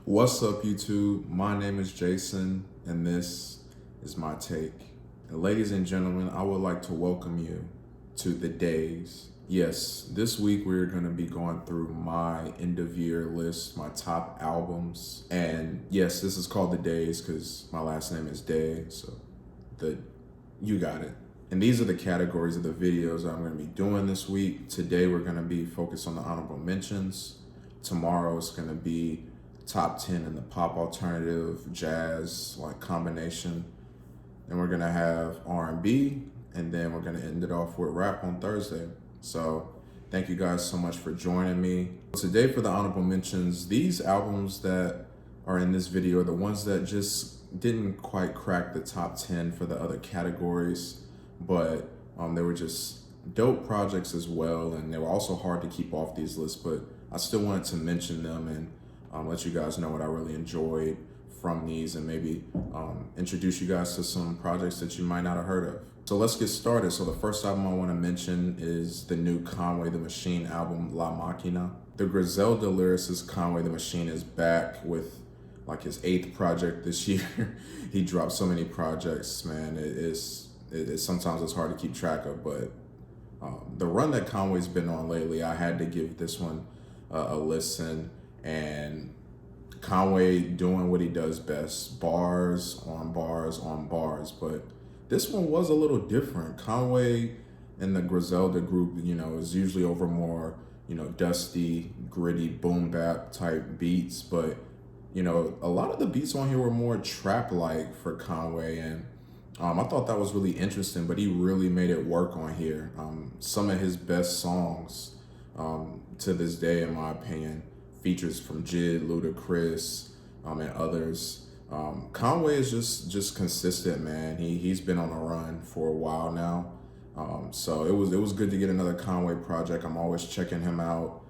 What's up, YouTube? My name is Jason, and this is my take. And ladies and gentlemen, I would like to welcome you to The Days. Yes, this week we're going to be going through my end of year list, my top albums. And yes, this is called The Days because my last name is Day, so you got it. And these are the categories of the videos that I'm going to be doing this week. Today we're going to be focused on the honorable mentions. Tomorrow it's going to be top 10 in the pop alternative jazz like combination. Then we're gonna have R&B, and then we're gonna end it off with rap on Thursday. So thank you guys so much for joining me. Today for the honorable mentions, these albums that are in this video are the ones that just didn't quite crack the top 10 for the other categories, but they were just dope projects as well, and they were also hard to keep off these lists, but I still wanted to mention them and let you guys know what I really enjoyed from these, and maybe introduce you guys to some projects that you might not have heard of. So let's get started. So the first album I want to mention is the new Conway the Machine album, La Maquina. The Griselda lyricist Conway the Machine is back with like his 8th project this year. He dropped so many projects, man. Sometimes it's hard to keep track of, but the run that Conway's been on lately, I had to give this one a listen. And Conway doing what he does best, bars on bars on bars. But this one was a little different. Conway and the Griselda group, is usually over more, dusty, gritty, boom bap type beats. But, a lot of the beats on here were more trap-like for Conway. And I thought that was really interesting, but he really made it work on here. Some of his best songs to this day, in my opinion, features from Jid, Ludacris, and others. Conway is just consistent, man. He's been on a run for a while now. So it was good to get another Conway project. I'm always checking him out.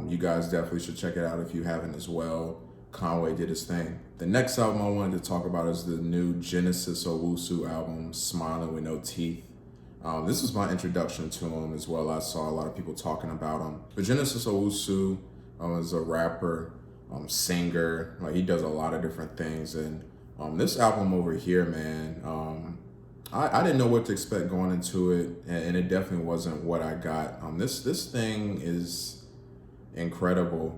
You guys definitely should check it out if you haven't as well. Conway did his thing. The next album I wanted to talk about is the new Genesis Owusu album, Smiling With No Teeth. This was my introduction to him as well. I saw a lot of people talking about him. But Genesis Owusu is a rapper, singer. Like, he does a lot of different things. And this album over here, man, I didn't know what to expect going into it, and it definitely wasn't what I got. This thing is incredible.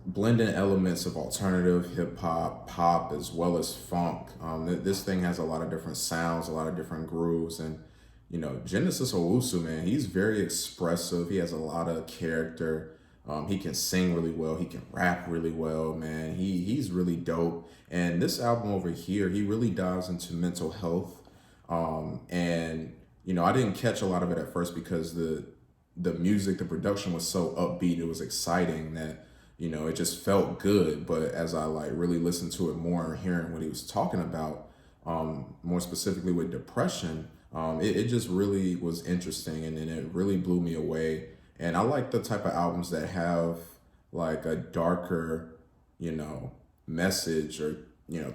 Blending elements of alternative, hip hop, pop, as well as funk. This thing has a lot of different sounds, a lot of different grooves, and Genesis Owusu, man, he's very expressive. He has a lot of character. He can sing really well. He can rap really well, man. He's really dope. And this album over here, he really dives into mental health. And I didn't catch a lot of it at first because the music, the production was so upbeat. It was exciting that it just felt good. But as I really listened to it more and hearing what he was talking about, more specifically with depression, it just really was interesting, and it really blew me away. And I like the type of albums that have like a darker, message or,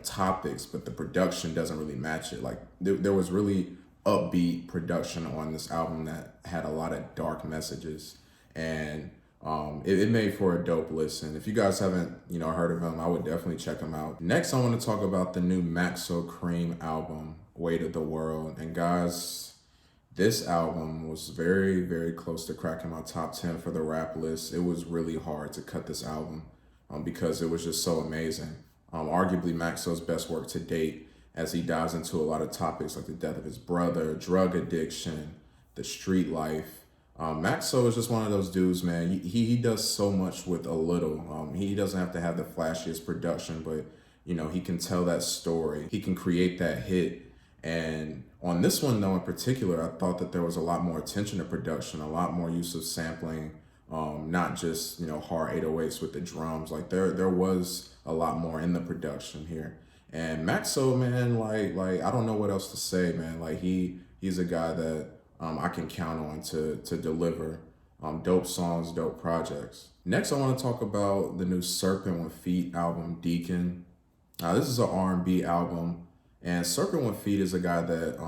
topics, but the production doesn't really match it. Like there was really upbeat production on this album that had a lot of dark messages, and it made for a dope listen. If you guys haven't, heard of him, I would definitely check him out. Next, I want to talk about the new Maxo Kream album, Weight of the World. And guys, this album was very, very close to cracking my top 10 for the rap list. It was really hard to cut this album because it was just so amazing. Arguably Maxo's best work to date, as he dives into a lot of topics like the death of his brother, drug addiction, the street life. Maxo is just one of those dudes, man. He does so much with a little. He doesn't have to have the flashiest production, but he can tell that story. He can create that hit. And on this one, though, in particular, I thought that there was a lot more attention to production, a lot more use of sampling, not just, hard 808s with the drums. Like there was a lot more in the production here. And Maxo, man, like I don't know what else to say, man. Like he's a guy that I can count on to deliver dope songs, dope projects. Next, I want to talk about the new Serpent with Feet album, DEACON. This is an R&B album. And serpentwithfeet is a guy that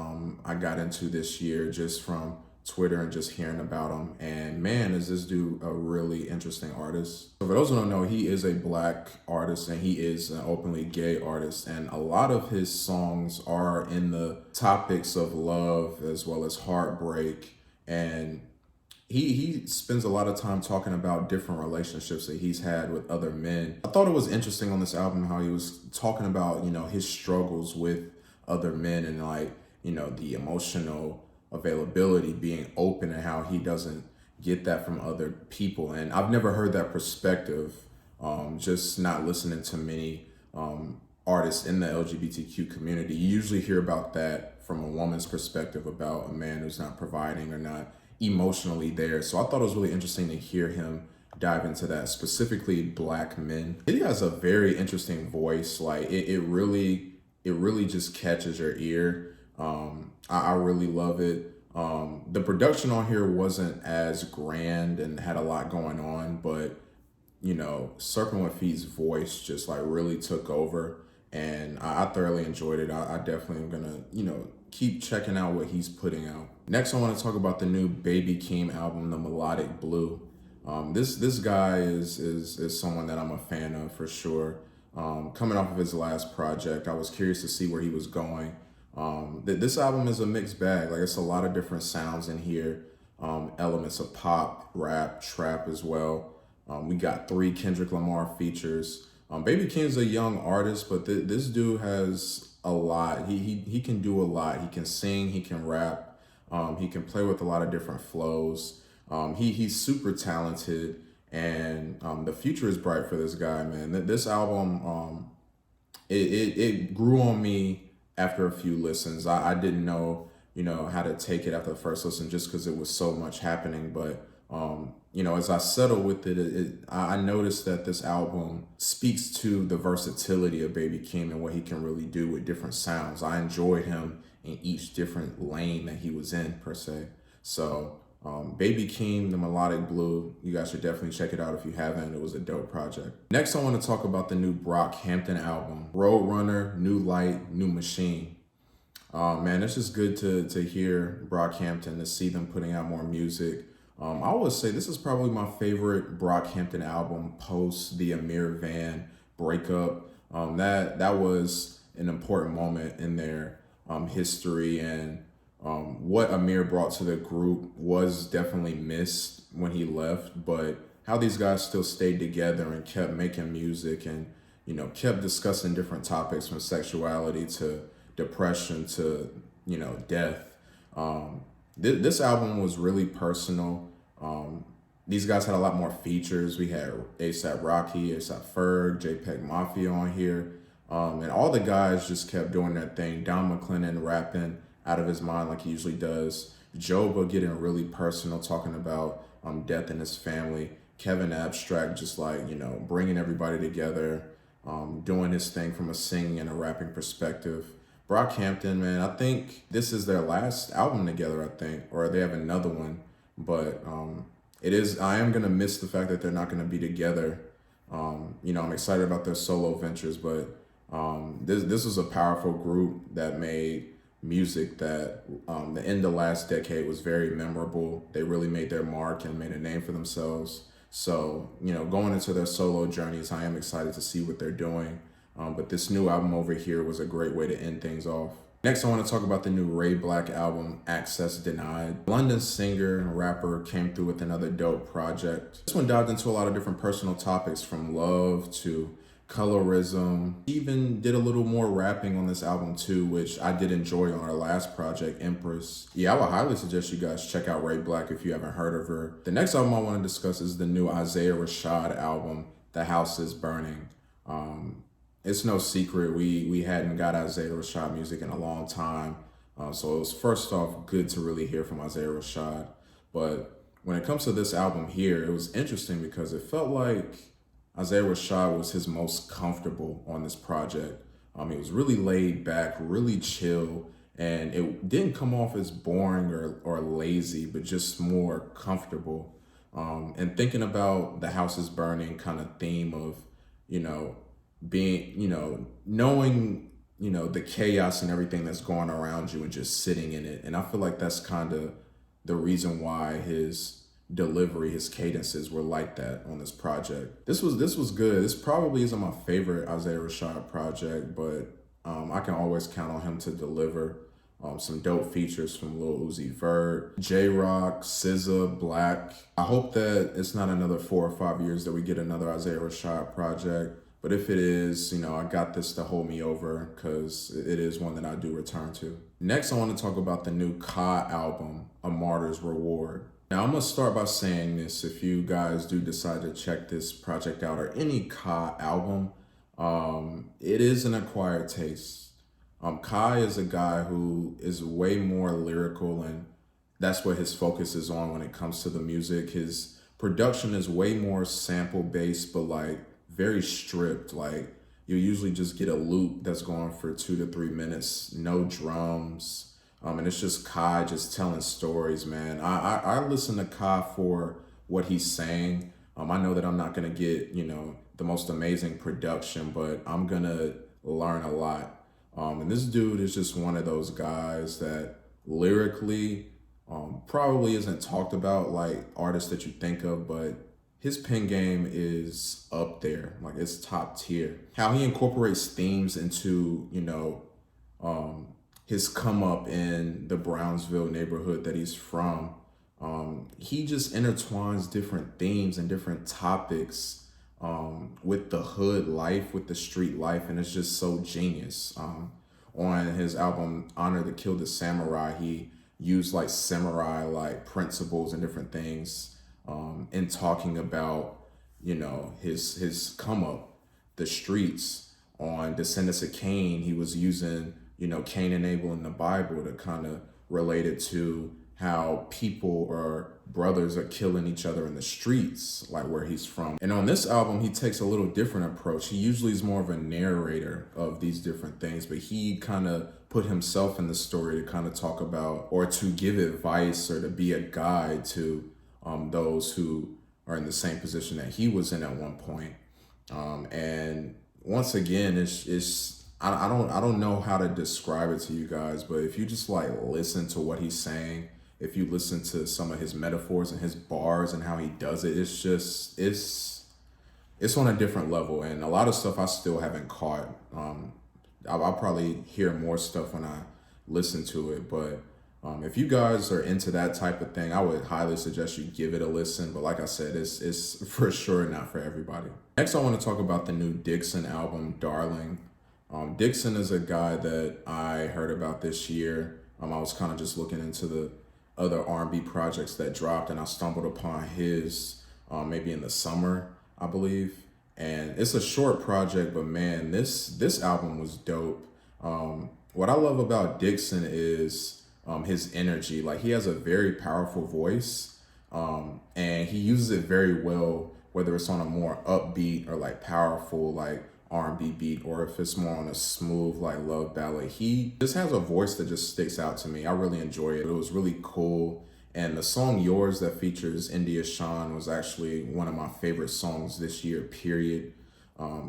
I got into this year just from Twitter and just hearing about him. And man, is this dude a really interesting artist. So for those who don't know, he is a black artist and he is an openly gay artist. And a lot of his songs are in the topics of love as well as heartbreak. And he spends a lot of time talking about different relationships that he's had with other men. I thought it was interesting on this album how he was talking about, his struggles with other men and the emotional availability, being open, and how he doesn't get that from other people. And I've never heard that perspective, just not listening to many artists in the LGBTQ community. You usually hear about that from a woman's perspective, about a man who's not providing or not emotionally there. So I thought it was really interesting to hear him dive into that, specifically black men. He has a very interesting voice. Like it really just catches your ear. I really love it. The production on here wasn't as grand and had a lot going on, but Serpentwithfeet's voice just really took over, and I thoroughly enjoyed it. I definitely am gonna keep checking out what he's putting out. Next, I want to talk about the new Baby Keem album, The Melodic Blue. This guy is someone that I'm a fan of for sure. Coming off of his last project, I was curious to see where he was going. This album is a mixed bag. It's a lot of different sounds in here, elements of pop, rap, trap as well. We got 3 Kendrick Lamar features. Baby Keem's a young artist, but this dude has a lot. He can do a lot. He can sing, he can rap, he can play with a lot of different flows. He's super talented, and the future is bright for this guy, man. This album, it grew on me after a few listens. I didn't know, how to take it after the first listen, just because it was so much happening. But, as I settled with it, I noticed that this album speaks to the versatility of Baby Keem and what he can really do with different sounds. I enjoyed him in each different lane that he was in, per se. So, Baby Keem, The Melodic Blue, you guys should definitely check it out if you haven't. It was a dope project. Next, I want to talk about the new Brockhampton album, Roadrunner, New Light, New Machine. Man, it's just good to hear Brockhampton, to see them putting out more music. I would say this is probably my favorite Brockhampton album post the Amir Van breakup. That was an important moment in their history, and what Amir brought to the group was definitely missed when he left, but how these guys still stayed together and kept making music and, kept discussing different topics, from sexuality to depression to, death. This album was really personal. These guys had a lot more features. We had A$AP Rocky, A$AP Ferg, JPEG Mafia on here. And all the guys just kept doing their thing. Don McLennan rapping out of his mind like he usually does. Joba getting really personal, talking about death in his family. Kevin Abstract just bringing everybody together, doing his thing from a singing and a rapping perspective. Brockhampton, man, I think this is their last album together, or they have another one. But I am going to miss the fact that they're not going to be together. I'm excited about their solo ventures, but this was a powerful group that made music that the end of last decade was very memorable. They really made their mark and made a name for themselves. So, going into their solo journeys, I am excited to see what they're doing. But this new album over here was a great way to end things off. Next, I want to talk about the new Ray Black album, Access Denied. London singer and rapper came through with another dope project. This one dived into a lot of different personal topics, from love to colorism. He even did a little more rapping on this album too, which I did enjoy on our last project, Empress. Yeah, I would highly suggest you guys check out Ray Black if you haven't heard of her. The next album I want to discuss is the new Isaiah Rashad album, The House is Burning. It's no secret we hadn't got Isaiah Rashad music in a long time. So it was, first off, good to really hear from Isaiah Rashad. But when it comes to this album here, it was interesting because it felt like Isaiah Rashad was his most comfortable on this project. He was really laid back, really chill, and it didn't come off as boring or lazy, but just more comfortable. And thinking about the house is burning kind of theme of, being, knowing, the chaos and everything that's going around you and just sitting in it. And I feel like that's kind of the reason why his delivery, his cadences were like that on this project. This was good. This probably isn't my favorite Isaiah Rashad project, but I can always count on him to deliver. Some dope features from Lil Uzi Vert, J-Rock, SZA, Black. I hope that it's not another 4 or 5 years that we get another Isaiah Rashad project. But if it is, I got this to hold me over because it is one that I do return to. Next, I want to talk about the new Ka album, A Martyr's Reward. Now, I'm going to start by saying this. If you guys do decide to check this project out or any Ka album, it is an acquired taste. Kai is a guy who is way more lyrical, and that's what his focus is on when it comes to the music. His production is way more sample based, but like very stripped. Like you usually just get a loop that's going for 2 to 3 minutes, no drums. And it's just Kai just telling stories, man. I listen to Kai for what he's saying. I know that I'm not gonna get, the most amazing production, but I'm gonna learn a lot. And this dude is just one of those guys that lyrically probably isn't talked about like artists that you think of, but his pen game is up there, like it's top tier. How he incorporates themes into, his come up in the Brownsville neighborhood that he's from. He just intertwines different themes and different topics with the hood life, with the street life, and it's just so genius. On his album Honor the Kill the Samurai, he used like samurai like principles and different things in talking about his come up, the streets. On Descendants of Cain, he was using Cain and Abel in the Bible to kind of relate it to how people or brothers are killing each other in the streets, like where he's from. And on this album, he takes a little different approach. He usually is more of a narrator of these different things, but he kind of put himself in the story to kind of talk about or to give advice or to be a guide to those who are in the same position that he was in at one point. And once again, I don't know how to describe it to you guys, but if you just like listen to what he's saying, if you listen to some of his metaphors and his bars and how he does it, it's on a different level. And a lot of stuff I still haven't caught. I'll probably hear more stuff when I listen to it. But if you guys are into that type of thing, I would highly suggest you give it a listen. But like I said, it's for sure not for everybody. Next, I want to talk about the new Dixson album, Darling. Dixson is a guy that I heard about this year. I was kind of just looking into the other R&B projects that dropped, and I stumbled upon his maybe in the summer, I believe. And it's a short project, but man, this album was dope. What I love about Dixson is his energy. Like he has a very powerful voice, and he uses it very well, whether it's on a more upbeat or like powerful like R&B beat, or if it's more on a smooth like love ballad. He just has a voice that just sticks out to me. I really enjoy it. It was really cool. And the song Yours that features India Shawn was actually one of my favorite songs this year, period.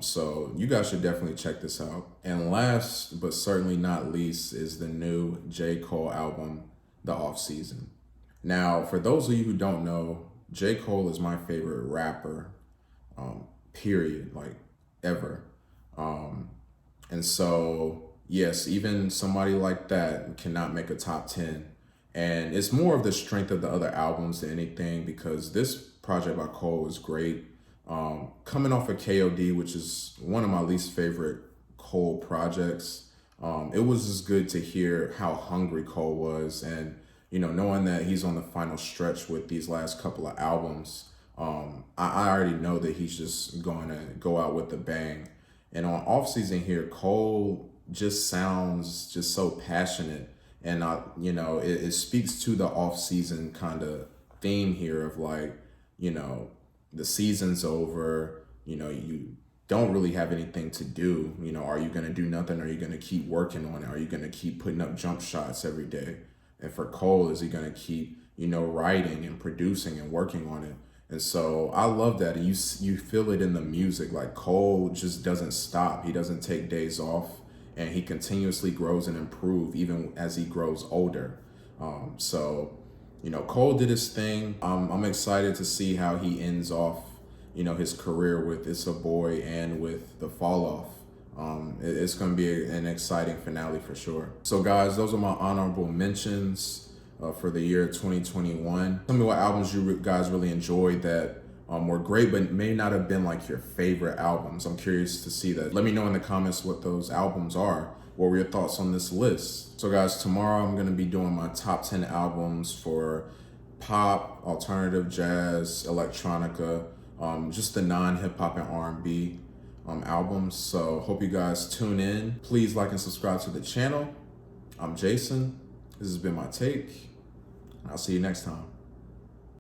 So you guys should definitely check this out. And last but certainly not least is the new J.Cole album, The Off-Season. Now, for those of you who don't know, J.Cole is my favorite rapper, period, like ever. And so, yes, even somebody like that cannot make a top 10. And it's more of the strength of the other albums than anything, because this project by Cole is great. Coming off of KOD, which is one of my least favorite Cole projects, it was just good to hear how hungry Cole was. And, knowing that he's on the final stretch with these last couple of albums, I already know that he's just going to go out with a bang. And on Off-Season here, Cole just sounds just so passionate. And, it speaks to the off-season kind of theme here of like, the season's over, you don't really have anything to do. Are you going to do nothing? Or are you going to keep working on it? Are you going to keep putting up jump shots every day? And for Cole, is he going to keep, writing and producing and working on it? And so I love that. And you feel it in the music. Like Cole just doesn't stop. He doesn't take days off, and he continuously grows and improves even as he grows older. So You know, Cole did his thing. I'm excited to see how he ends off, you know, his career with It's a Boy and with The Fall Off. It's going to be an exciting finale for sure. So guys, those are my honorable mentions for the year 2021. Tell me what albums you guys really enjoyed that were great, but may not have been like your favorite albums. I'm curious to see that. Let me know in the comments what those albums are. What were your thoughts on this list? So guys, tomorrow I'm gonna be doing my top 10 albums for pop, alternative, jazz, electronica, just the non-hip hop and R&B albums. So hope you guys tune in. Please like and subscribe to the channel. I'm Jason. This has been my take. I'll see you next time.